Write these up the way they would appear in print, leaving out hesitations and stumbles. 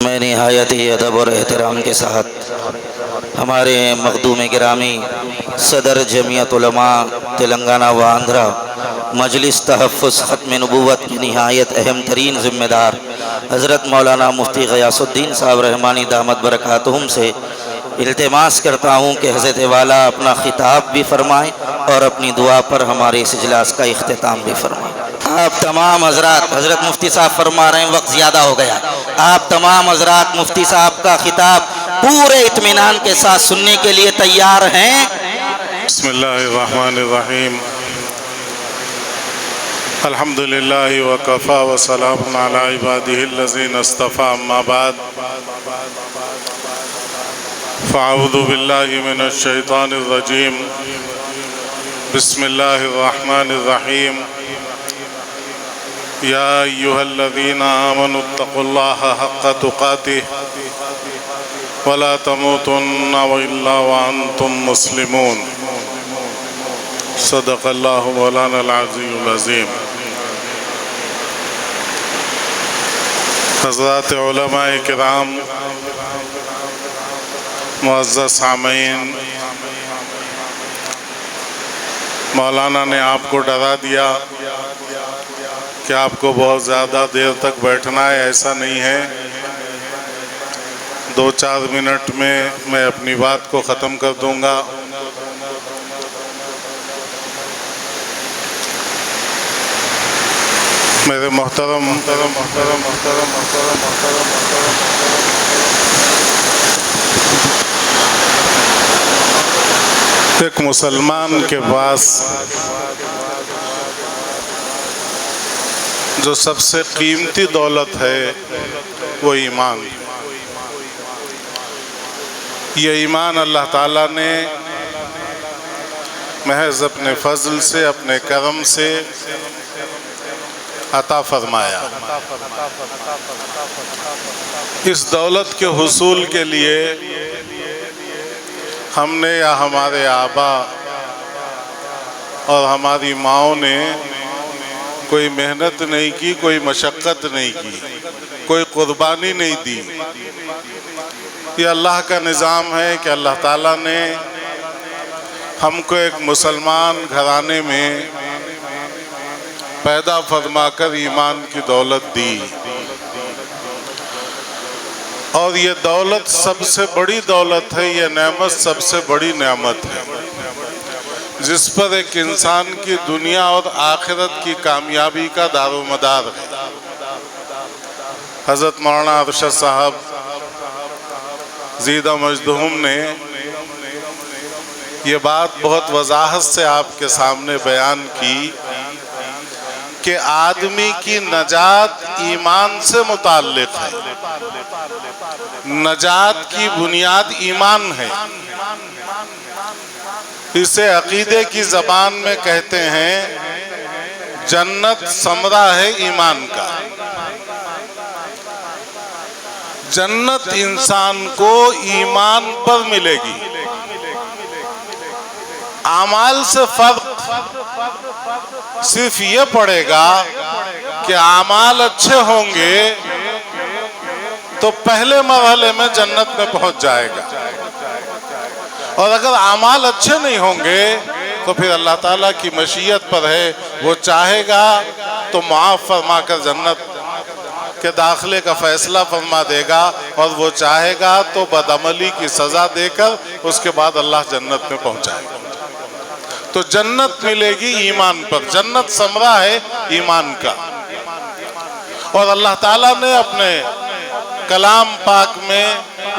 میں نہایت ہی ادب اور احترام کے ساتھ ہمارے مخدوم گرامی صدر جمعیت علماء تلنگانہ و آندھرا مجلس تحفظ ختم نبوت کی نہایت اہم ترین ذمہ دار حضرت مولانا مفتی غیاث الدین صاحب رحمانی دامت برکاتہم سے التماس کرتا ہوں کہ حضرت والا اپنا خطاب بھی فرمائیں اور اپنی دعا پر ہمارے اس اجلاس کا اختتام بھی فرمائیں۔ آپ تمام حضرات، حضرت مفتی صاحب فرما رہے ہیں وقت زیادہ ہو گیا، آپ تمام حضرات مفتی صاحب کا خطاب پورے اطمینان کے ساتھ سننے کے لیے تیار ہیں؟ بسم اللہ الرحمن الرحیم، الحمدللہ وکفا وسلام علی عبادہ الذین اصطفیٰ، اما بعد فاعوذ باللہ من الشیطان الرجیم، بسم اللہ الرحمن الرحیم، یا ایہا الذین آمنوا اتقوا اللہ حق تقاتہ ولا تموتن الا وانتم مسلمون، صدق اللہ مولانا العظیم العظیم۔ حضرات علماء کرام، معزز سامعین، مولانا نے آپ کو ڈرا دیا کہ آپ کو بہت زیادہ دیر تک بیٹھنا ہے، ایسا نہیں ہے، 2-4 منٹ میں اپنی بات کو ختم کر دوں گا۔ میرے محترم ایک مسلمان کے پاس جو سب سے قیمتی دولت ہے وہ ایمان۔ یہ ایمان اللہ تعالیٰ نے محض اپنے فضل سے، اپنے کرم سے عطا فرمایا۔ اس دولت کے حصول کے لیے ہم نے یا ہمارے آبا اور ہماری ماؤں نے کوئی محنت نہیں کی، کوئی مشقت نہیں کی، کوئی قربانی نہیں دی۔ یہ اللہ کا نظام ہے کہ اللہ تعالیٰ نے ہم کو ایک مسلمان گھرانے میں پیدا فرما کر ایمان کی دولت دی، اور یہ دولت سب سے بڑی دولت ہے، یہ نعمت سب سے بڑی نعمت ہے، جس پر ایک انسان کی دنیا اور آخرت کی کامیابی کا دار و مدار ہے۔ حضرت مولانا ارشد صاحب زیدہ مجدہم نے یہ بات بہت وضاحت سے آپ کے سامنے بیان کی کہ آدمی کی نجات ایمان سے متعلق ہے، نجات کی بنیاد ایمان ہے۔ اسے عقیدے کی زبان میں کہتے ہیں جنت ثمرہ ہے ایمان کا۔ جنت انسان کو ایمان پر ملے گی۔ اعمال سے فرق صرف یہ پڑے گا کہ اعمال اچھے ہوں گے تو پہلے مرحلے میں جنت میں پہنچ جائے گا، اور اگر اعمال اچھے نہیں ہوں گے تو پھر اللہ تعالیٰ کی مشیت پر ہے، وہ چاہے گا تو معاف فرما کر جنت کے داخلے کا فیصلہ فرما دے گا، اور وہ چاہے گا تو بدعملی کی سزا دے کر اس کے بعد اللہ جنت میں پہنچائے گا۔ تو جنت ملے گی ایمان پر، جنت ثمرہ ہے ایمان کا۔ اور اللہ تعالیٰ نے اپنے کلام پاک میں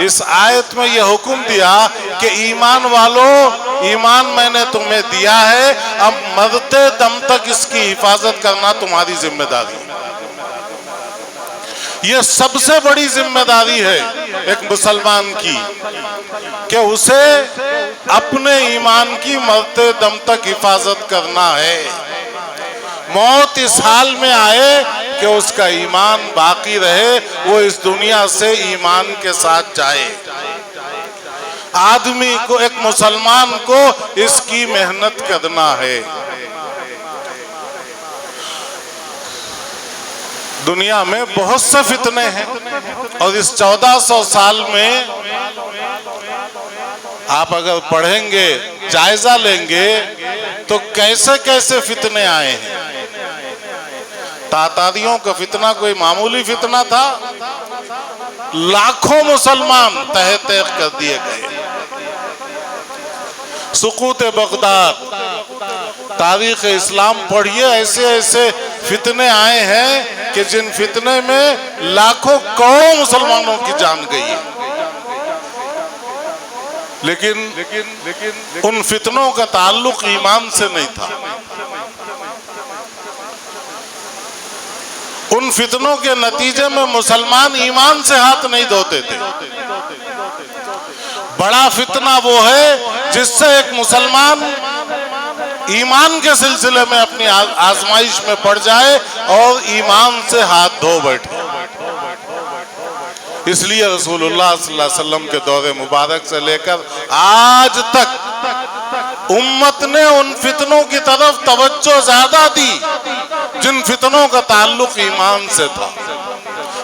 اس آیت میں یہ حکم دیا کہ ایمان والو، ایمان میں نے تمہیں دیا ہے، اب مرتے دم تک اس کی حفاظت کرنا تمہاری ذمہ داری ہے۔ یہ سب سے بڑی ذمہ داری ہے ایک مسلمان کی کہ اسے اپنے ایمان کی مرتے دم تک حفاظت کرنا ہے۔ موت اس حال میں آئے کہ اس کا ایمان باقی رہے، وہ اس دنیا سے ایمان کے ساتھ جائے۔ آدمی کو، ایک مسلمان کو اس کی محنت کرنا ہے۔ دنیا میں بہت سے فتنے ہیں، اور اس 1400 سال میں آپ اگر پڑھیں گے، جائزہ لیں گے تو کیسے کیسے فتنے آئے ہیں۔ تاتاریوں کا فتنہ کوئی معمولی فتنہ تھا، لاکھوں مسلمان تہہ تیغ کر دیے گئے۔ سقوط بغداد، تاریخ اسلام پڑھیے، ایسے ایسے فتنے آئے ہیں کہ جن فتنے میں لاکھوں کروڑوں مسلمانوں کی جان گئی ہے، لیکن ان فتنوں کا تعلق ایمان سے نہیں تھا۔ ان فتنوں کے نتیجے میں مسلمان ایمان سے ہاتھ نہیں دھوتے تھے۔ بڑا فتنہ وہ ہے جس سے ایک مسلمان ایمان کے سلسلے میں اپنی آزمائش میں پڑ جائے اور ایمان سے ہاتھ دھو بیٹھے۔ اس لیے رسول اللہ صلی اللہ علیہ وسلم کے دور مبارک سے لے کر آج تک امت نے ان فتنوں کی طرف توجہ زیادہ دی جن فتنوں کا تعلق ایمان سے تھا،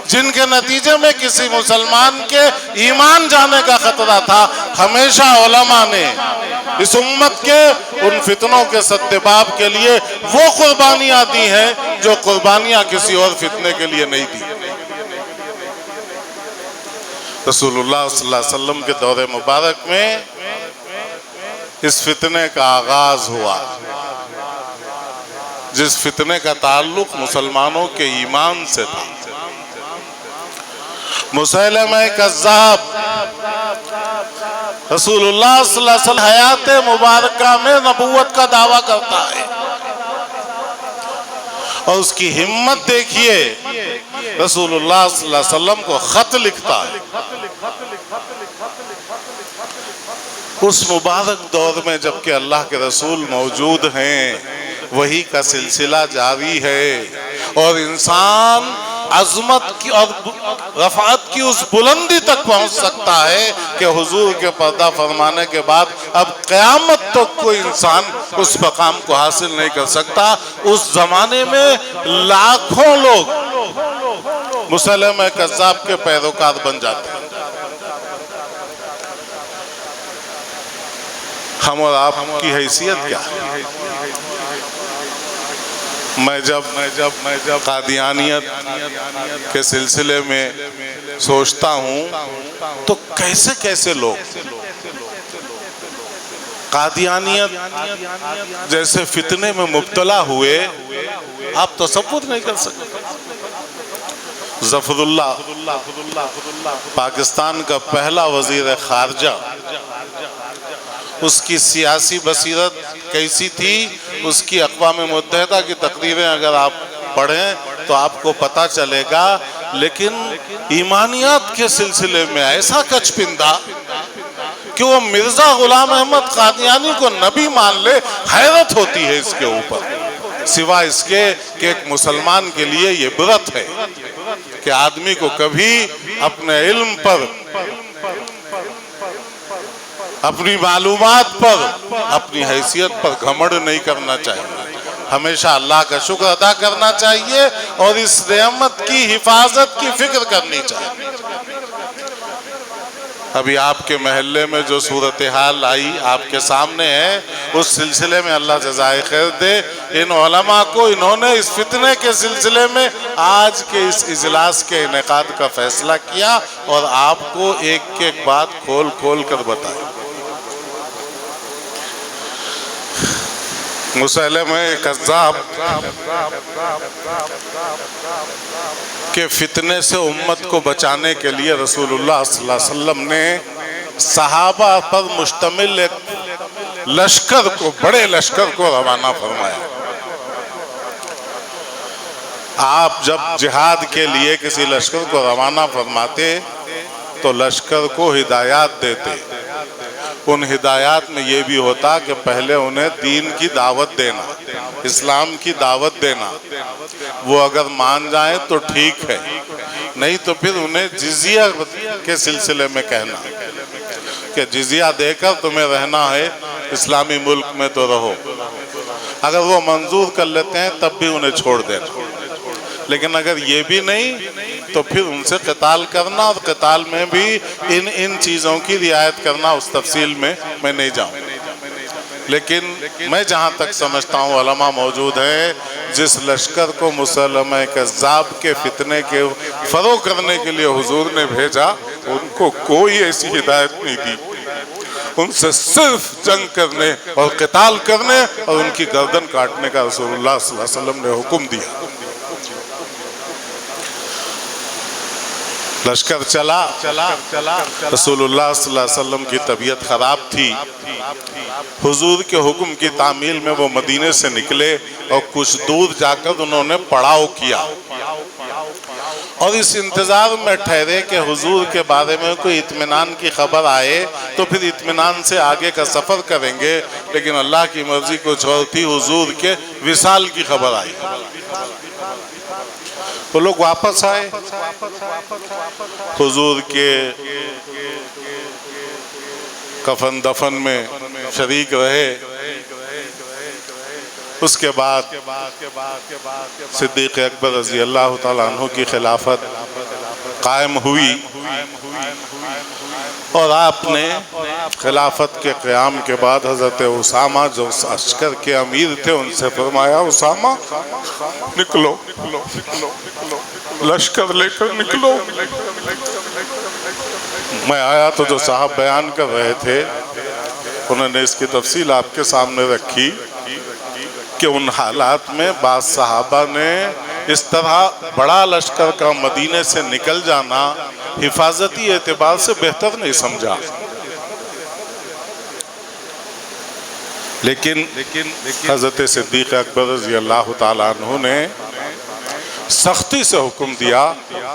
جن کے نتیجے میں کسی مسلمان کے ایمان جانے کا خطرہ تھا۔ ہمیشہ علماء نے اس امت کے ان فتنوں کے سدباب کے لیے وہ قربانیاں دی ہیں جو قربانیاں کسی اور فتنے کے لیے نہیں دی۔ رسول اللہ صلی اللہ علیہ وسلم کے دور مبارک میں اس فتنے کا آغاز ہوا جس فتنے کا تعلق مسلمانوں کے ایمان سے تھا۔ مسیلمہ کذاب رسول اللہ صلی اللہ علیہ وسلم حیات مبارکہ میں نبوت کا دعویٰ کرتا ہے، اور اس کی ہمت دیکھیے، رسول اللہ صلی اللہ علیہ وسلم کو خط لکھتا ہے۔ اس مبارک دور میں جبکہ اللہ کے رسول موجود ہیں، وحی کا سلسلہ جاری ہے، اور انسان عظمت کی اور رفعت کی اس بلندی تک پہنچ سکتا ہے کہ حضور کے پردہ فرمانے کے بعد اب قیامت تک کوئی انسان اس مقام کو حاصل نہیں کر سکتا۔ اس زمانے میں لاکھوں لوگ مسیلمہ کذاب کے پیروکار بن جاتے ہیں۔ ہم اور آپ کی حیثیت کیا ہے؟ میں جب قادیانیت کے سلسلے میں سوچتا ہوں تو کیسے کیسے لوگ قادیانیت جیسے فتنے میں مبتلا ہوئے، آپ تصور نہیں کر سکتے۔ ظفر اللہ پاکستان کا پہلا وزیر خارجہ، اس کی سیاسی بصیرت کیسی تھی، اس کی اقوام متحدہ کی تقریریں اگر آپ پڑھیں تو آپ کو پتہ چلے گا، لیکن ایمانیات کے سلسلے میں ایسا کچ پندہ کہ وہ مرزا غلام احمد قادیانی کو نبی مان لے، حیرت ہوتی ہے اس کے اوپر، سوائے اس کے کہ ایک مسلمان کے لیے یہ برت ہے کہ آدمی کو کبھی اپنے علم پر، اپنی معلومات پر، اپنی حیثیت پر گھمنڈ نہیں کرنا چاہیے، ہمیشہ اللہ کا شکر ادا کرنا چاہیے اور اس نعمت کی حفاظت کی فکر کرنی چاہیے۔ ابھی آپ کے محلے میں جو صورتحال آئی آپ کے سامنے ہے، اس سلسلے میں اللہ جزائے خیر دے ان علماء کو، انہوں نے اس فتنے کے سلسلے میں آج کے اس اجلاس کے انعقاد کا فیصلہ کیا اور آپ کو ایک ایک بات کھول کھول کر بتائی۔ مسیلمہ کذاب کے فتنے سے امت کو بچانے کے لیے رسول اللہ صلی اللہ علیہ وسلم نے صحابہ پر مشتمل ایک لشکر کو، بڑے لشکر کو روانہ فرمایا۔ آپ جب جہاد کے لیے کسی لشکر کو روانہ فرماتے تو لشکر کو ہدایات دیتے، ان ہدایات میں یہ بھی ہوتا کہ پہلے انہیں دین کی دعوت دینا، اسلام کی دعوت دینا، وہ اگر مان جائیں تو ٹھیک ہے، نہیں تو پھر انہیں جزیہ کے سلسلے میں کہنا کہ جزیہ دے کر تمہیں رہنا ہے اسلامی ملک میں تو رہو، اگر وہ منظور کر لیتے ہیں تب بھی انہیں چھوڑ دینا۔ لیکن اگر یہ بھی نہیں تو پھر ان سے قتال کرنا، اور قتال میں بھی ان چیزوں کی رعایت کرنا، اس تفصیل میں نہیں جاؤں. لیکن میں جہاں تک سمجھتا ہوں علماء موجود ہیں، جس لشکر کو مسلمہ کذاب کے فتنے کے فروغ کرنے کے لیے حضور نے بھیجا، ان کو کوئی ایسی ہدایت نہیں دی. ان سے صرف جنگ کرنے اور قتال کرنے اور ان کی گردن کاٹنے کا رسول اللہ صلی اللہ علیہ وسلم نے حکم دیا. لشکر چلا. رسول اللہ صلی اللہ علیہ وسلم کی طبیعت خراب تھی. حضور کے حکم کی تعمیل میں وہ مدینے سے نکلے اور کچھ دور جا کر انہوں نے پڑاؤ کیا، اور اس انتظار میں ٹھہرے کہ حضور کے بارے میں کوئی اطمینان کی خبر آئے تو پھر اطمینان سے آگے کا سفر کریں گے. لیکن اللہ کی مرضی کچھ اور تھی، حضور کے وصال کی خبر آئی. وہ لوگ واپس آئے، حضور کے کفن دفن میں شریک رہے. اس کے بعد صدیق اکبر رضی اللہ تعالیٰ عنہ کی خلافت قائم ہوئی، اور آپ نے خلافت کے قیام کے بعد حضرت اسامہ جو عسکر کے امیر تھے ان سے فرمایا، اسامہ نکلو، لشکر لے کر نکلو. میں آیا تو جو صاحب بیان کر رہے تھے انہوں نے اس کی تفصیل آپ کے سامنے رکھی کہ ان حالات میں بعض صحابہ نے اس طرح بڑا لشکر کا مدینے سے نکل جانا حفاظتی اعتبار سے بہتر نہیں سمجھا. لیکن حضرت صدیق اکبر رضی اللہ تعالیٰ عنہ نے سختی سے حکم دیا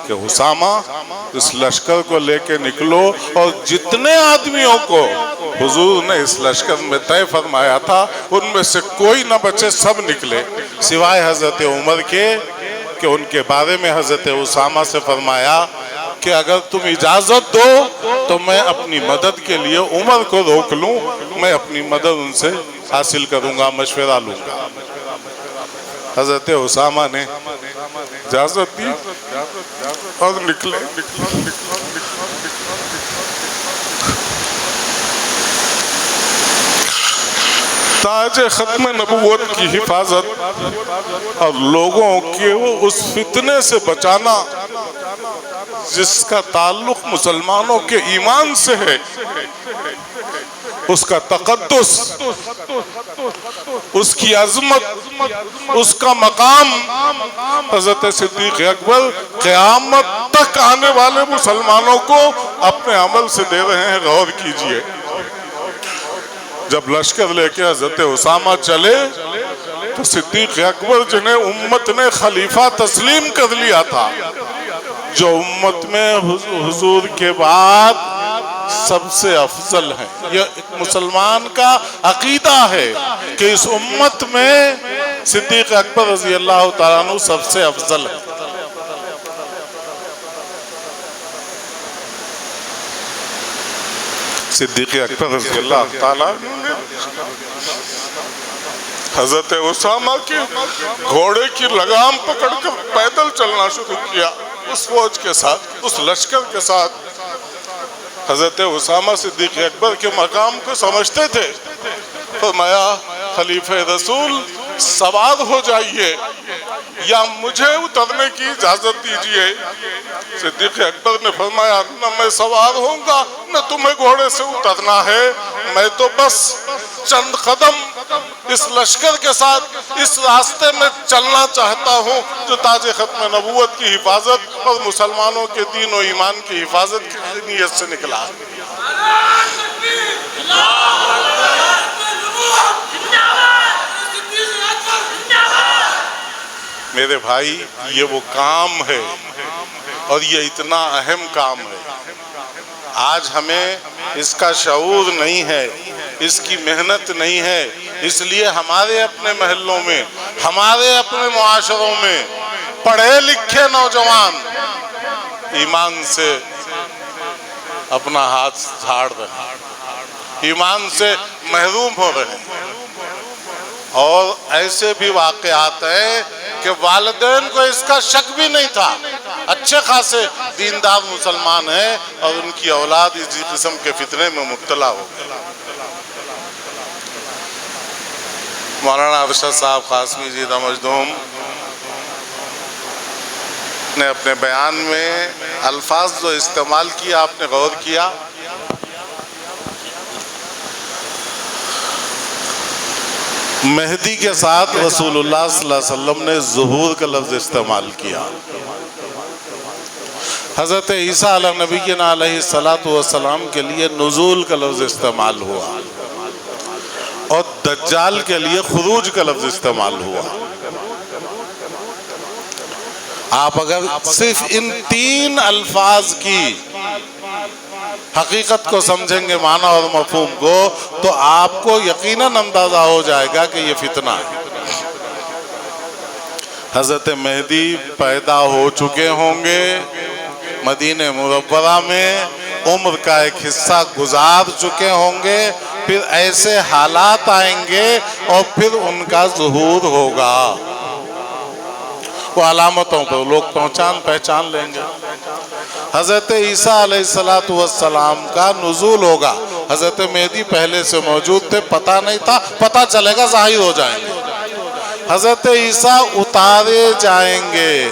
کہ اسامہ اس لشکر کو لے کے نکلو، اور جتنے آدمیوں کو حضور نے اس لشکر میں طے فرمایا تھا ان میں سے کوئی نہ بچے، سب نکلے سوائے حضرت عمر کے، کہ ان کے بارے میں حضرت اسامہ سے فرمایا کہ اگر تم اجازت دو تو میں اپنی مدد کے لیے عمر کو روک لوں، میں اپنی مدد ان سے حاصل کروں گا، مشورہ لوں گا. حضرت اسامہ نے اجازت دی اور نکلے. تاج ختم نبوت کی حفاظت اور لوگوں کے اس فتنے سے بچانا جس کا تعلق مسلمانوں کے ایمان سے ہے، اس کا تقدس، اس کی عظمت، اس کا مقام حضرت صدیق اکبر قیامت تک آنے والے مسلمانوں کو اپنے عمل سے دے رہے ہیں. غور کیجئے، جب لشکر لے کے حضرت اسامہ چلے تو صدیق اکبر جنہیں امت نے خلیفہ تسلیم کر لیا تھا، جو امت میں حضور کے بعد سب سے افضل ہیں، یہ ایک مسلمان کا عقیدہ ہے کہ اس امت میں صدیق اکبر رضی اللہ تعالیٰ عنہ سب سے افضل ہے. صدیق اکبر رضی اللہ تعالیٰ نے حضرت اسامہ کے گھوڑے کی لگام پکڑ کر پیدل چلنا شروع کیا. اس فوج کے ساتھ، اس لشکر کے ساتھ حضرت اسامہ صدیق اکبر کے مقام کو سمجھتے تھے. فرمایا، خلیفہ رسول سوار ہو جائیے یا مجھے اترنے کی اجازت دیجیے. صدیق اکبر نے فرمایا، نہ میں سوار ہوں گا نہ تمہیں گھوڑے سے اترنا ہے، میں تو بس چند قدم اس لشکر کے ساتھ اس راستے میں چلنا چاہتا ہوں جو تاج ختم نبوت کی حفاظت اور مسلمانوں کے دین و ایمان کی حفاظت کی نیت سے نکلا. میرے بھائی، یہ وہ کام ہے اور یہ اتنا اہم کام ہے. آج ہمیں اس کا شعور نہیں ہے، اس کی محنت نہیں ہے، اس لیے ہمارے اپنے محلوں میں، ہمارے اپنے معاشروں میں پڑھے لکھے نوجوان ایمان سے اپنا ہاتھ جھاڑ رہے ہیں، ایمان سے محروم ہو رہے ہیں. اور ایسے بھی واقعات ہیں کہ والدین کو اس کا شک بھی نہیں تھا، اچھے خاصے دیندار مسلمان ہیں، اور ان کی اولاد اسی قسم کے فتنے میں مبتلا ہو گئی۔ مولانا ارشد صاحب قاسمی زیدہ مجدوم نے اپنے بیان میں الفاظ جو استعمال کیا آپ نے غور کیا؟ مہدی کے ساتھ رسول اللہ صلی اللہ علیہ وسلم نے ظہور کا لفظ استعمال کیا، حضرت عیسیٰ علیہ نبی علیہ السلام کے لیے نزول کا لفظ استعمال ہوا، اور دجال کے لیے خروج کا لفظ استعمال ہوا۔ آپ اگر صرف ان تین الفاظ کی حقیقت کو سمجھیں گے، معنی اور مفہوم کو، تو آپ کو یقیناً اندازہ ہو جائے گا کہ یہ فتنہ ہے۔ حضرت مہدی پیدا ہو چکے ہوں گے مدینہ منورہ میں، عمر کا ایک حصہ گزار چکے ہوں گے، پھر ایسے حالات آئیں گے اور پھر ان کا ظہور ہوگا۔ وہ علامتوں پر لوگ پہچان لیں گے۔ حضرت عیسیٰ علیہ السلام کا نزول ہوگا، حضرت مہدی پہلے سے موجود تھے، پتہ نہیں تھا، پتہ چلے گا، ظاہر ہو جائیں گے۔ حضرت عیسیٰ اتارے جائیں گے،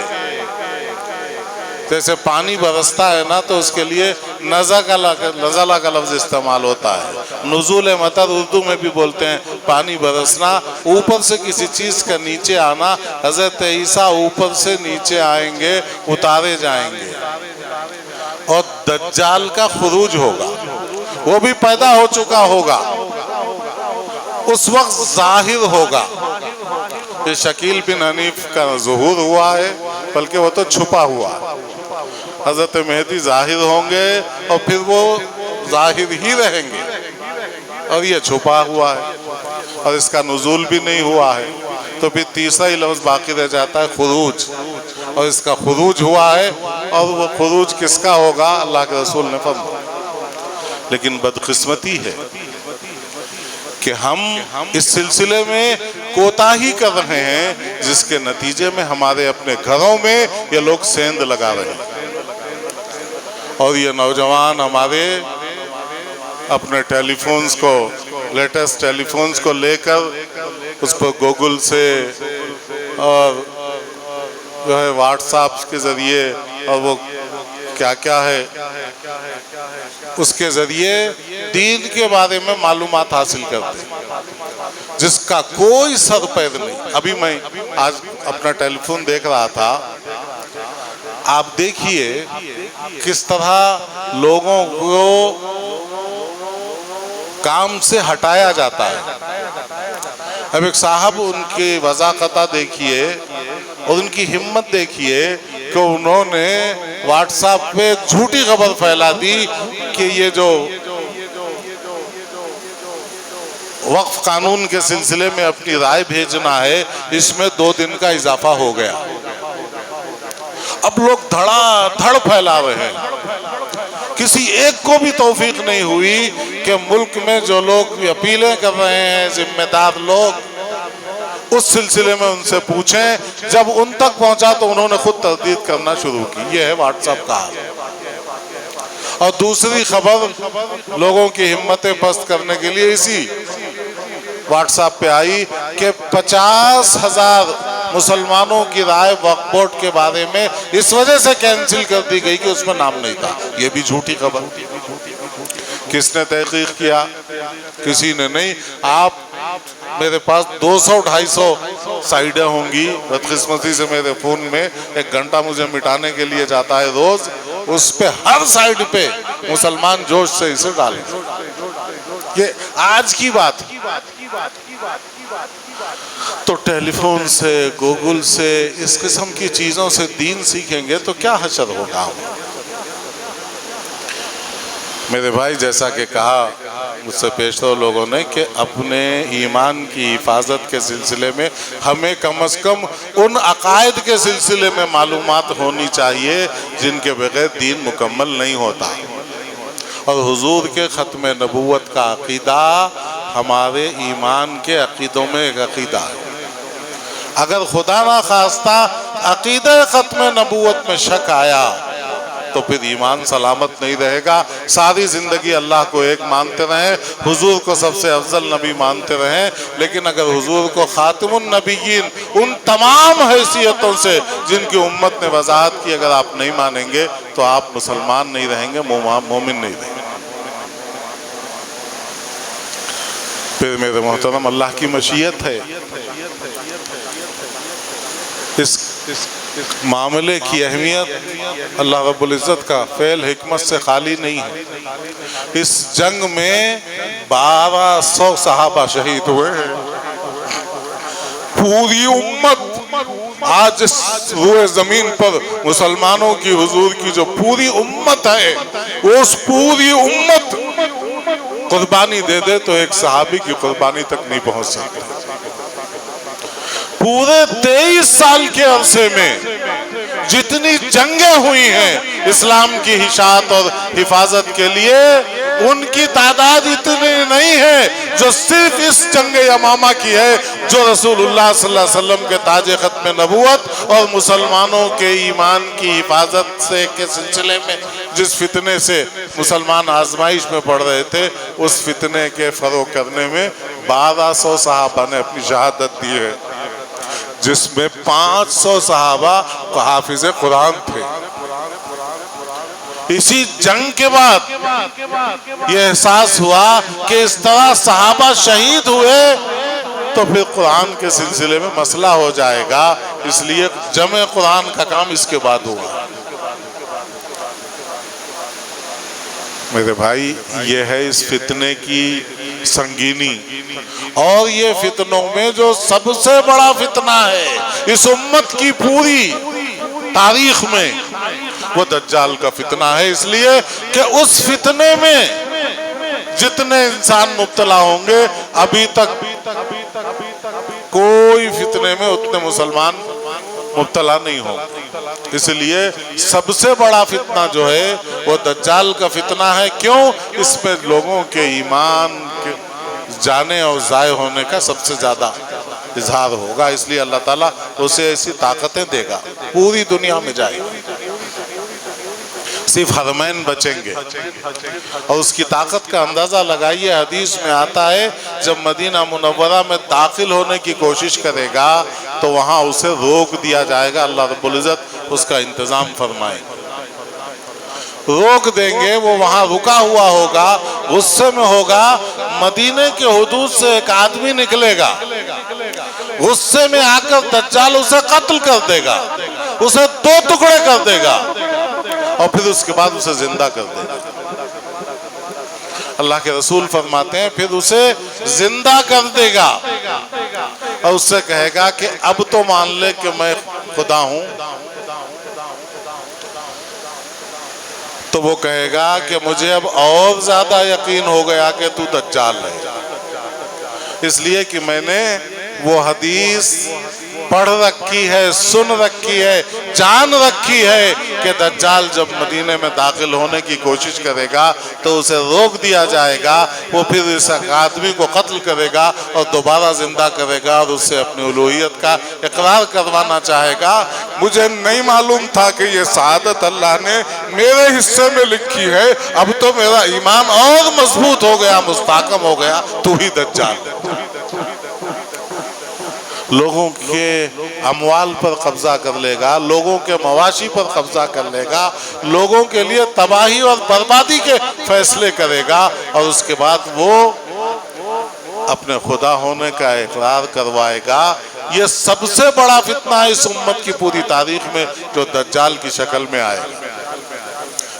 جیسے پانی برستا ہے نا تو اس کے لیے نزلہ کا لفظ استعمال ہوتا ہے۔ نزول مطر اردو میں بھی بولتے ہیں، پانی برسنا، اوپر سے کسی چیز کا نیچے آنا۔ حضرت عیسیٰ اوپر سے نیچے آئیں گے، اتارے جائیں گے، اور دجال کا خروج ہوگا، وہ بھی پیدا ہو چکا ہوگا، اس وقت ظاہر ہوگا۔ یہ شکیل بن حنیف کا ظہور ہوا ہے، بلکہ وہ تو چھپا ہوا ہے۔ حضرت مہدی ظاہر ہوں گے اور پھر وہ ظاہر ہی رہیں گے، اور یہ چھپا ہوا ہے، اور اس کا نزول بھی نہیں ہوا ہے۔ تو پھر تیسرا ہی لفظ باقی رہ جاتا ہے، خروج، اور اس کا خروج ہوا ہے، اور وہ خروج کس کا ہوگا؟ اللہ کے رسول نے فرمایا۔ لیکن بدقسمتی ہے کہ ہم اس سلسلے میں کوتاہی کر رہے ہیں، جس کے نتیجے میں ہمارے اپنے گھروں میں یہ لوگ سیند لگا رہے ہیں، اور یہ نوجوان ہمارے اپنے ٹیلی فونز کو، لیٹسٹ ٹیلی فونز کو لے کر اس پر گوگل سے اور جو ہے واٹس ایپ کے ذریعے اور وہ کیا ہے اس کے ذریعے دین کے بارے میں معلومات حاصل کرتے ہیں، جس کا کوئی سر پید نہیں۔ ابھی میں آج اپنا ٹیلی فون دیکھ رہا تھا، آپ دیکھیے کس طرح لوگوں کو کام سے ہٹایا جاتا ہے۔ اب ایک صاحب، ان کی وضاحت دیکھیے اور ان کی ہمت دیکھیے کہ انہوں نے واٹس ایپ پہ جھوٹی خبر پھیلا دی کہ یہ جو وقف قانون کے سلسلے میں اپنی رائے بھیجنا ہے، اس میں 2 دن کا اضافہ ہو گیا۔ اب لوگ دھڑا دھڑ پھیلا رہے ہیں، کسی ایک کو بھی توفیق نہیں ہوئی کہ ملک میں جو لوگ اپیلیں کر رہے ہیں، ذمہ دار لوگ، اس سلسلے میں ان سے پوچھیں۔ جب ان تک پہنچا تو انہوں نے خود تردید کرنا شروع کی۔ یہ ہے واٹس ایپ کا حال۔ اور دوسری خبر لوگوں کی ہمتیں پست کرنے کے لیے اسی واٹس ایپ پہ آئی کہ 50,000 مسلمانوں کی رائے وقف بورڈ کے بارے میں اس وجہ سے کینسل کر دی گئی کہ اس میں نام نہیں تھا۔ یہ بھی جھوٹی خبر۔ کس نے تحقیق کیا؟ کسی نے نہیں۔ آپ میرے پاس 200-250 سائیڈیں ہوں گی، بدقسمتی سے میرے فون میں 1 گھنٹہ مجھے مٹانے کے لیے جاتا ہے روز، اس پہ ہر سائیڈ پہ مسلمان جوش سے اسے ڈالیں۔ یہ آج کی بات۔ تو ٹیلی فون سے، گوگل سے، اس قسم کی چیزوں سے دین سیکھیں گے تو کیا حشر ہوگا؟ میرے بھائی، جیسا کہ کہا مجھ سے پیشتر لوگوں نے کہ اپنے ایمان کی حفاظت کے سلسلے میں ہمیں کم از کم ان عقائد کے سلسلے میں معلومات ہونی چاہیے جن کے بغیر دین مکمل نہیں ہوتا۔ اور حضور کے ختم نبوت کا عقیدہ ہمارے ایمان کے عقیدوں میں ایک عقیدہ ہے۔ اگر خدا نہ خواستہ عقیدہ ختم نبوت میں شک آیا تو پھر ایمان سلامت نہیں رہے گا۔ ساری زندگی اللہ کو ایک مانتے رہیں، حضور کو سب سے افضل نبی مانتے رہیں، لیکن اگر حضور کو خاتم النبیین ان تمام حیثیتوں سے جن کی امت نے وضاحت کی اگر آپ نہیں مانیں گے تو آپ مسلمان نہیں رہیں گے، مومن نہیں رہیں گے۔ پھر میرے محترم اللہ کی مشیت ہے، اس معاملے کی اہمیت اللہ رب العزت کا فعل حکمت سے خالی نہیں ہے۔ اس جنگ میں 1200 صحابہ شہید ہوئے ہیں۔ پوری امت آج اس روئے زمین پر مسلمانوں کی حضور کی جو پوری امت ہے، اس پوری امت قربانی دے دے تو ایک صحابی کی قربانی تک نہیں پہنچ سکتی۔ پورے 23 سال کے عرصے میں جتنی جنگیں ہوئی ہیں اسلام کی اشاعت اور حفاظت کے لیے، ان کی تعداد اتنی نہیں ہے جو صرف اس جنگ یمامہ کی ہے، جو رسول اللہ صلی اللہ علیہ وسلم کے تاج ختم نبوت اور مسلمانوں کے ایمان کی حفاظت سے کے سلسلے میں جس فتنے سے مسلمان آزمائش میں پڑ رہے تھے، اس فتنے کے فروغ کرنے میں 1200 صحابہ نے اپنی شہادت دی ہے، جس میں 500 صحابہ حافظ قرآن تھے۔ اسی جنگ کے بعد یہ احساس ہوا کہ اس طرح صحابہ شہید ہوئے تو پھر قرآن کے سلسلے میں مسئلہ ہو جائے گا، اس لیے جمع قرآن کا کام اس کے بعد ہوا۔ میرے بھائی، یہ ہے اس فتنے کی سنگینی، اور یہ فتنوں میں جو سب سے بڑا فتنہ ہے اس امت کی پوری تاریخ میں، وہ دجال کا فتنہ ہے، اس لیے کہ اس فتنے میں جتنے انسان مبتلا ہوں گے، ابھی تک کوئی فتنے میں اتنے مسلمان مبتلا نہیں ہوں۔ اس لیے سب سے بڑا فتنہ جو ہے وہ دجال کا فتنہ ہے۔ کیوں؟ اس میں لوگوں کے ایمان کے جانے اور ضائع ہونے کا سب سے زیادہ اظہار ہوگا، اس لیے اللہ تعالیٰ اسے ایسی طاقتیں دے گا، پوری دنیا میں جائے گا، صرف حرمین بچیں گے۔ اور اس کی طاقت کا اندازہ لگائیے، حدیث میں آتا ہے جب مدینہ منورہ میں داخل ہونے کی کوشش کرے گا تو وہاں اسے روک دیا جائے گا، اللہ رب العزت اس کا انتظام فرمائے گا، روک دیں گے، وہ وہاں رکا ہوا ہوگا، غصے میں ہوگا، مدینے کے حدود سے ایک آدمی نکلے گا، غصے میں آ کر دجال اسے قتل کر دے گا، اسے 2 ٹکڑے کر دے گا، اور پھر اس کے بعد اسے زندہ کر دے گا۔ اللہ کے رسول فرماتے ہیں پھر اسے زندہ کر دے گا اور اس سے کہے گا کہ اب تو مان لے کہ میں خدا ہوں، تو وہ کہے گا کہ مجھے اب اور زیادہ یقین ہو گیا کہ تو دجال ہے، اس لیے کہ میں نے وہ حدیث پڑھ رکھی ہے، سن رکھی ہے، جان رکھی ہے کہ دجال جب مدینے میں داخل ہونے کی کوشش کرے گا تو اسے روک دیا جائے گا، وہ پھر اس آدمی کو قتل کرے گا اور دوبارہ زندہ کرے گا اور اس سے اپنی الوہیت کا اقرار کروانا چاہے گا۔ مجھے نہیں معلوم تھا کہ یہ سعادت اللہ نے میرے حصے میں لکھی ہے، اب تو میرا ایمان اور مضبوط ہو گیا، مستحکم ہو گیا، تو ہی دجال ہے۔ لوگوں کے اموال پر قبضہ کر لے گا، لوگوں کے مواشی پر قبضہ کر لے گا، لوگوں کے لیے تباہی اور بربادی کے فیصلے کرے گا، اور اس کے بعد وہ اپنے خدا ہونے کا اقرار کروائے گا۔ یہ سب سے بڑا فتنہ ہے اس امت کی پوری تاریخ میں جو دجال کی شکل میں آئے گا۔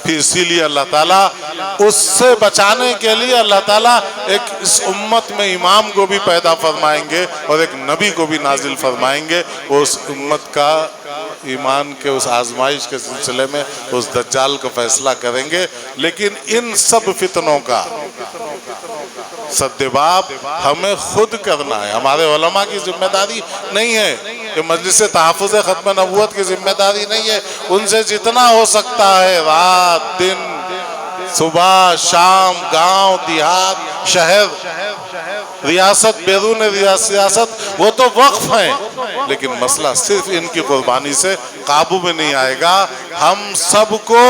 پھر اسی لیے اللہ تعالیٰ اس سے بچانے کے لیے اللہ تعالیٰ ایک اس امت میں امام کو بھی پیدا فرمائیں گے اور ایک نبی کو بھی نازل فرمائیں گے، وہ اس امت کا ایمان کے اس آزمائش کے سلسلے میں اس دجال کا فیصلہ کریں گے۔ لیکن ان سب فتنوں کا سدباب ہمیں خود کرنا ہے، ہمارے علماء کی ذمہ داری نہیں ہے، کہ مجلس تحفظ ختم نبوت کی ذمہ داری نہیں ہے۔ ان سے جتنا ہو سکتا ہے رات دن، صبح شام، گاؤں دیہات، شہر، ریاست بیرون ریاست، وہ تو وقف ہیں، لیکن مسئلہ صرف ان کی قربانی سے قابو میں نہیں آئے گا. ہم سب کو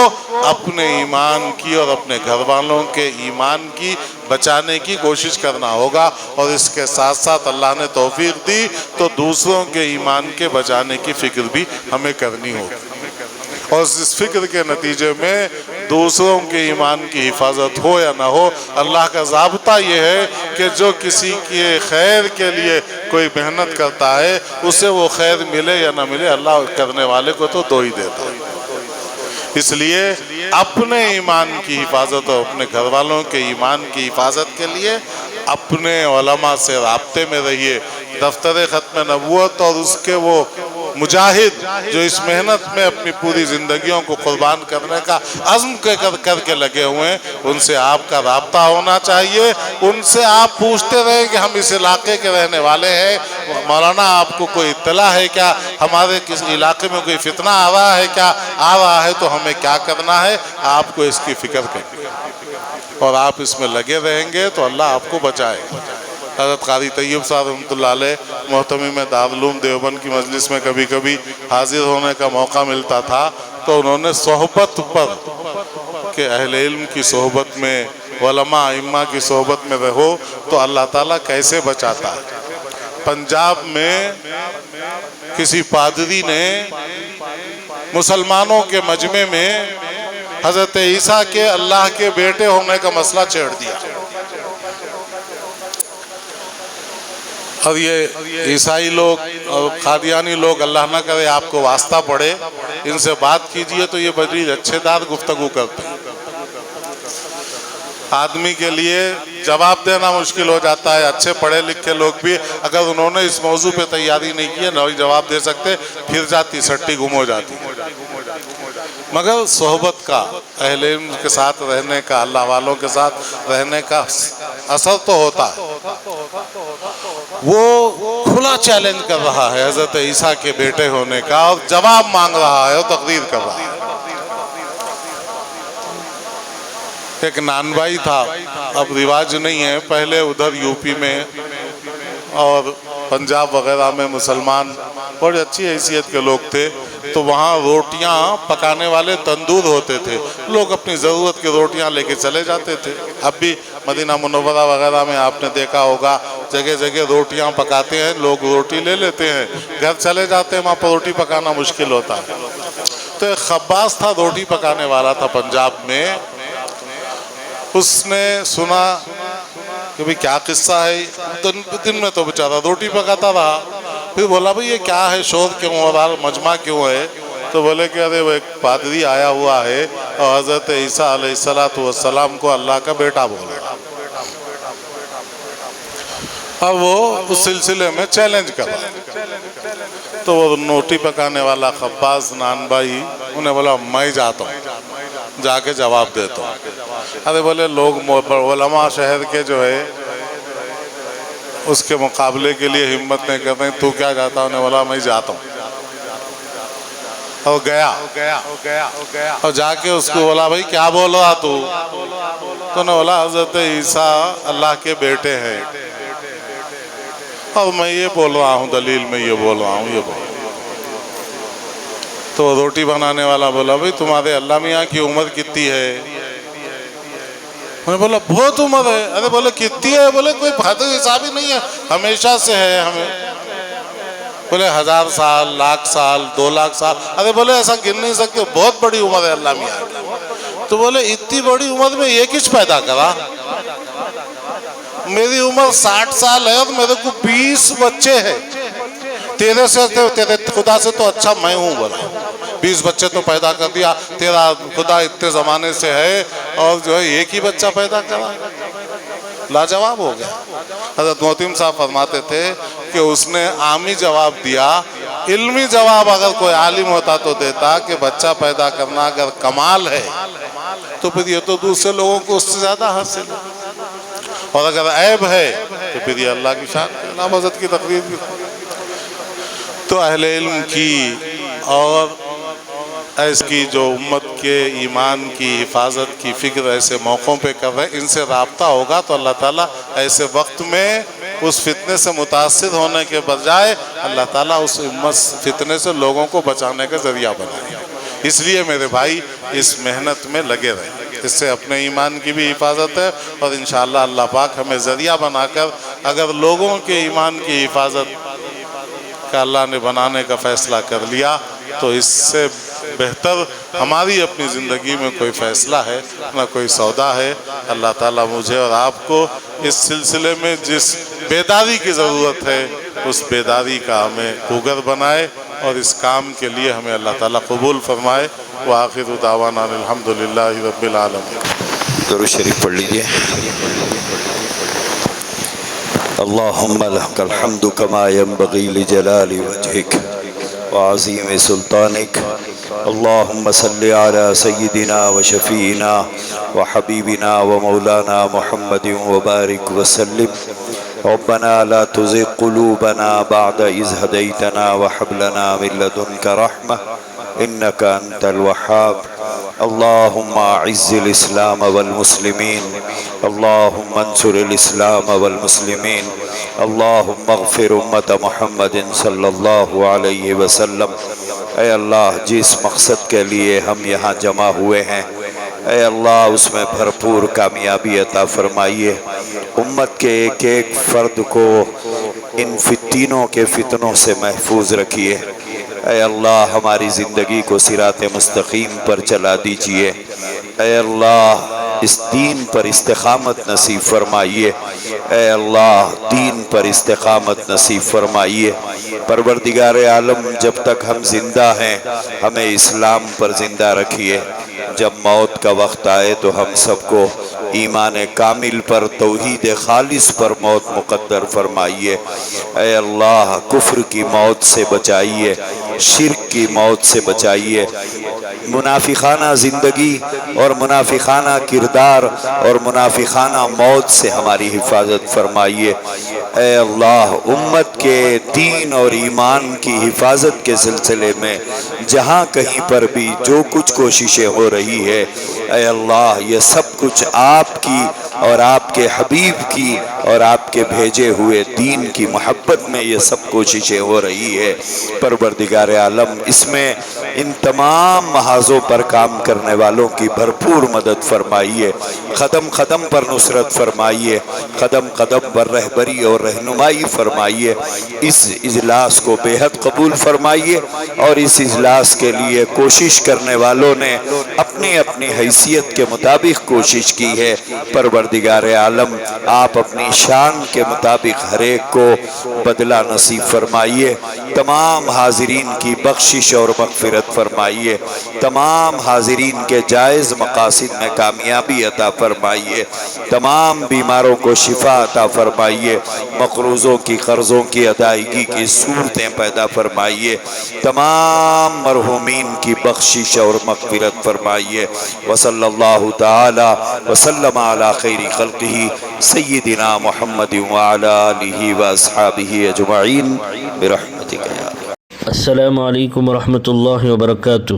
اپنے ایمان کی اور اپنے گھر والوں کے ایمان کی بچانے کی کوشش کرنا ہوگا, اور اس کے ساتھ ساتھ اللہ نے توفیق دی تو دوسروں کے ایمان کے بچانے کی فکر بھی ہمیں کرنی ہوگی, اور اس فکر کے نتیجے میں دوسروں کے ایمان کی حفاظت ہو یا نہ ہو, اللہ کا ضابطہ یہ ہے کہ جو کسی کے خیر کے لیے کوئی محنت کرتا ہے اسے وہ خیر ملے یا نہ ملے, اللہ کرنے والے کو تو دو ہی دیتا ہے. اس لیے اپنے ایمان کی حفاظت اور اپنے گھر والوں کے ایمان کی حفاظت کے لیے اپنے علماء سے رابطے میں رہیے. دفتر ختم نبوت اور اس کے وہ مجاہد جو اس محنت میں اپنی پوری زندگیوں کو قربان کرنے کا عزم کر کے لگے ہوئے ہیں, ان سے آپ کا رابطہ ہونا چاہیے. ان سے آپ پوچھتے رہیں کہ ہم اس علاقے کے رہنے والے ہیں, مولانا آپ کو کوئی اطلاع ہے کیا, ہمارے کسی علاقے میں کوئی فتنہ آ رہا ہے کیا, آ رہا ہے تو ہمیں کیا کرنا ہے. آپ کو اس کی فکر کریں اور آپ اس میں لگے رہیں گے تو اللہ آپ کو بچائے گا. حضرت قاری طیب صاحب رحمۃ اللہ علیہ محتمم دارالعلوم دیوبند کی مجلس میں کبھی کبھی حاضر ہونے کا موقع ملتا تھا, تو انہوں نے صحبت پر کہ اہل علم کی صحبت میں, علماء ائمہ کی صحبت میں رہو تو اللہ تعالیٰ کیسے بچاتا ہے. پنجاب میں کسی پادری نے مسلمانوں کے مجمع میں حضرت عیسیٰ کے اللہ کے بیٹے ہونے کا مسئلہ چھیڑ دیا, اور یہ عیسائی لوگ اور قادیانی لوگ, اللہ نہ کرے آپ کو واسطہ پڑے, ان سے بات کیجئے تو یہ بڑی اچھے دار گفتگو کرتے ہیں. آدمی کے لیے جواب دینا مشکل ہو جاتا ہے. اچھے پڑھے لکھے لوگ بھی اگر انہوں نے اس موضوع پہ تیاری نہیں کی ہے نہ جواب دے سکتے, پھر جاتی سٹی گم ہو جاتی. مگر صحبت کا, اہل علم کے ساتھ رہنے کا, اللہ والوں کے ساتھ رہنے کا اثر تو ہوتا ہے. وہ کھلا چیلنج کر رہا ہے حضرت عیسیٰ کے بیٹے ہونے کا, اور جواب مانگ رہا ہے اور تقریر کر رہا ہے. ایک نانبائی تھا, اب رواج نہیں ہے, پہلے ادھر یو پی میں اور پنجاب وغیرہ میں مسلمان بڑی اچھی حیثیت کے لوگ تھے, تو وہاں روٹیاں پکانے والے تندور ہوتے تھے, لوگ اپنی ضرورت کی روٹیاں لے کے چلے جاتے تھے. اب بھی مدینہ منورہ وغیرہ میں آپ نے دیکھا ہوگا جگہ جگہ روٹیاں پکاتے ہیں, لوگ روٹی لے لیتے ہیں, گھر چلے جاتے ہیں, وہاں پر روٹی پکانا مشکل ہوتا ہے. تو ایک خباز تھا, روٹی پکانے والا تھا پنجاب میں, اس نے سنا کہ بھئی کیا قصہ ہے, دن میں تو بیچارہ روٹی پکاتا رہا, پھر بولا بھئی یہ کیا ہے, شور کیوں ہو رہا, مجمع کیوں ہے. تو بولے کہ ارے وہ ایک پادری آیا ہوا ہے اور حضرت عیسیٰ علیہ السلام کو اللہ کا بیٹا بولے, اور وہ اس سلسلے میں چیلنج کر رہا. تو وہ روٹی پکانے والا خباز نان بھائی انہیں بولا میں جاتا ہوں, جا کے جواب دیتا ہوں. ارے بولے لوگ علماء شہر کے جو ہے اس کے مقابلے کے لیے ہمت نہیں کرتے, تو کیا جاتا, انہیں بولا میں جاتا ہوں. اور گیا اور جا کے اس کو بولا بھائی کیا بول رہا تو انہیں بولا حضرت عیسیٰ اللہ کے بیٹے ہیں, اور میں یہ بول رہا ہوں, دلیل میں یہ بول رہا ہوں, یہ بول. تو روٹی بنانے والا بولا بھئی تمہارے اللہ میاں کی عمر کتنی ہے, انہیں بولا بہت عمر ہے. ارے بولے کتنی ہے, بولے کوئی حد حساب ہی نہیں ہے, ہمیشہ سے ہے ہمیں. بولے 1000 سال, 1,00,000 سال, 2,00,000 سال. ارے بولے ایسا گن نہیں سکتے, بہت بڑی عمر ہے اللہ میاں کی. تو بولے اتنی بڑی عمر میں یہ کچھ پیدا کرا, میری عمر 60 سال ہے اور میرے کو 20 بچے ہیں, تیرے خدا سے تو اچھا میں ہوں. بولا 20 بچے تو پیدا کر دیا, تیرا خدا اتنے زمانے سے ہے اور جو ہے ایک ہی بچہ پیدا کرا, لاجواب ہو گیا. حضرت محتم صاحب فرماتے تھے کہ اس نے عامی جواب دیا, علمی جواب اگر کوئی عالم ہوتا تو دیتا کہ بچہ پیدا کرنا اگر کمال ہے تو پھر یہ تو دوسرے لوگوں کو اس سے زیادہ حاصل ہے, اور اگر عیب ہے تو پھر یہ اللہ کی شان نامزد کی تقریر کی. تو اہل علم کی اور اس کی جو امت کے ایمان کی حفاظت کی فکر ایسے موقعوں پہ کر رہے ہیں, ان سے رابطہ ہوگا تو اللہ تعالیٰ ایسے وقت میں اس فتنے سے متاثر ہونے کے بجائے اللہ تعالیٰ اس فتنے سے لوگوں کو بچانے کا ذریعہ بنائے. اس لیے میرے بھائی اس محنت میں لگے رہیں. اس سے اپنے ایمان کی بھی حفاظت ہے اور انشاءاللہ اللہ پاک ہمیں ذریعہ بنا کر اگر لوگوں کے ایمان کی حفاظت کا اللہ نے بنانے کا فیصلہ کر لیا تو اس سے بہتر ہماری اپنی زندگی میں کوئی فیصلہ ہے نہ کوئی سودا ہے. اللہ تعالیٰ مجھے اور آپ کو اس سلسلے میں جس بیداری کی ضرورت ہے اس بیداری کا ہمیں خوگر بنائے اور اس کام کے لیے ہمیں اللہ تعالیٰ قبول فرمائے. وآخر دعوانا الحمدللہ رب العالمین. درود شریف پڑھ لیجئے. اللہم لک الحمد کما ینبغی لجلال وجہک وعظیم سلطانک. اللہم صلی علی سیدنا وشفیعنا وحبیبنا ومولانا محمد وبارک وسلم. ربنا لا تزغ قلوبنا بعد إذ هديتنا وهب لنا من لدنك رحمة إنك أنت الوهاب. اللهم أعز الإسلام والمسلمين. اللهم انصر الإسلام والمسلمين. اللهم اغفر أمة محمد صلی اللہ علیہ وسلم. اے اللہ جس مقصد کے لیے ہم یہاں جمع ہوئے ہیں اے اللہ اس میں بھرپور کامیابی عطا فرمائیے. امت کے ایک ایک فرد کو ان تینوں کے فتنوں سے محفوظ رکھیے. اے اللہ ہماری زندگی کو صراط مستقیم پر چلا دیجئے. اے اللہ اس دین پر استقامت نصیب فرمائیے. اے اللہ دین پر استقامت نصیب فرمائیے. پروردگار عالم جب تک ہم زندہ ہیں ہمیں اسلام پر زندہ رکھیے. جب موت کا وقت آئے تو ہم سب کو ایمان کامل پر توحید خالص پر موت مقدر فرمائیے. اے اللہ کفر کی موت سے بچائیے, شرک کی موت سے بچائیے, منافقانہ زندگی اور منافقانہ کردار اور منافقانہ موت سے ہماری حفاظت فرمائیے. اے اللہ امت کے دین اور ایمان کی حفاظت کے سلسلے میں جہاں کہیں پر بھی جو کچھ کوششیں ہو رہی ہے اے اللہ یہ سب کچھ آپ کی اور آپ کے حبیب کی اور آپ کے بھیجے ہوئے دین کی محبت میں یہ سب کوششیں ہو رہی ہے. پروردگار عالم اس میں ان تمام محاذوں پر کام کرنے والوں کی بھرپور مدد فرمائیے. قدم قدم پر نصرت فرمائیے, قدم قدم پر رہبری اور رہنمائی فرمائیے. اس اجلاس کو بے حد قبول فرمائیے اور اس اجلاس کے لیے کوشش کرنے والوں نے اپنی اپنی حیثیت کے مطابق کوشش کی ہے. پروردگار عالم آپ اپنی شان کے مطابق ہر ایک کو بدلہ نصیب فرمائیے. تمام حاضرین کی بخشش اور مغفرت فرمائیے. تمام حاضرین کے جائز مقاصد میں کامیابی عطا فرمائیے. تمام بیماروں کو شفا عطا فرمائیے. مقروضوں کی قرضوں کی ادائیگی کی صورتیں پیدا فرمائیے. تمام مرحومین کی بخشش اور مغفرت فرمائیے. وصلی اللہ تعالی وسلم علی خیر خلقہ سیدنا محمد وعلی آلہ واصحابہ اجمعین برحمتک یا اللہ. السلام علیکم ورحمۃ اللہ وبرکاتہ.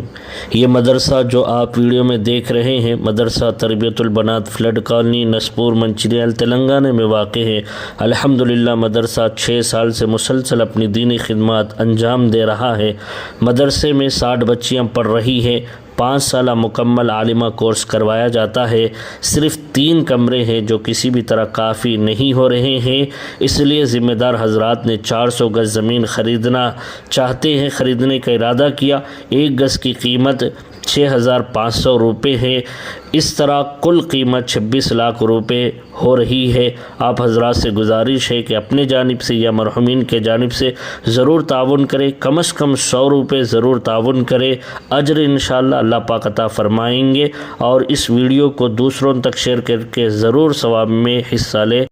یہ مدرسہ جو آپ ویڈیو میں دیکھ رہے ہیں مدرسہ تربیت البنات فلڈ کالونی نسپور منچریال تلنگانہ میں واقع ہے. الحمدللہ مدرسہ 6 سال سے مسلسل اپنی دینی خدمات انجام دے رہا ہے. مدرسے میں 60 بچیاں پڑھ رہی ہیں. 5 سالہ مکمل عالمہ کورس کروایا جاتا ہے. صرف 3 کمرے ہیں جو کسی بھی طرح کافی نہیں ہو رہے ہیں. اس لیے ذمہ دار حضرات نے 400 گز زمین خریدنا چاہتے ہیں, خریدنے کا ارادہ کیا. 1 گز کی قیمت 6,500 روپے ہے. اس طرح کل قیمت 26 لاکھ روپے ہو رہی ہے. آپ حضرات سے گزارش ہے کہ اپنے جانب سے یا مرحومین کے جانب سے ضرور تعاون کریں. کم از کم 100 روپے ضرور تعاون کریں. اجر انشاءاللہ اللہ پاک عطا فرمائیں گے. اور اس ویڈیو کو دوسروں تک شیئر کر کے ضرور ثواب میں حصہ لیں.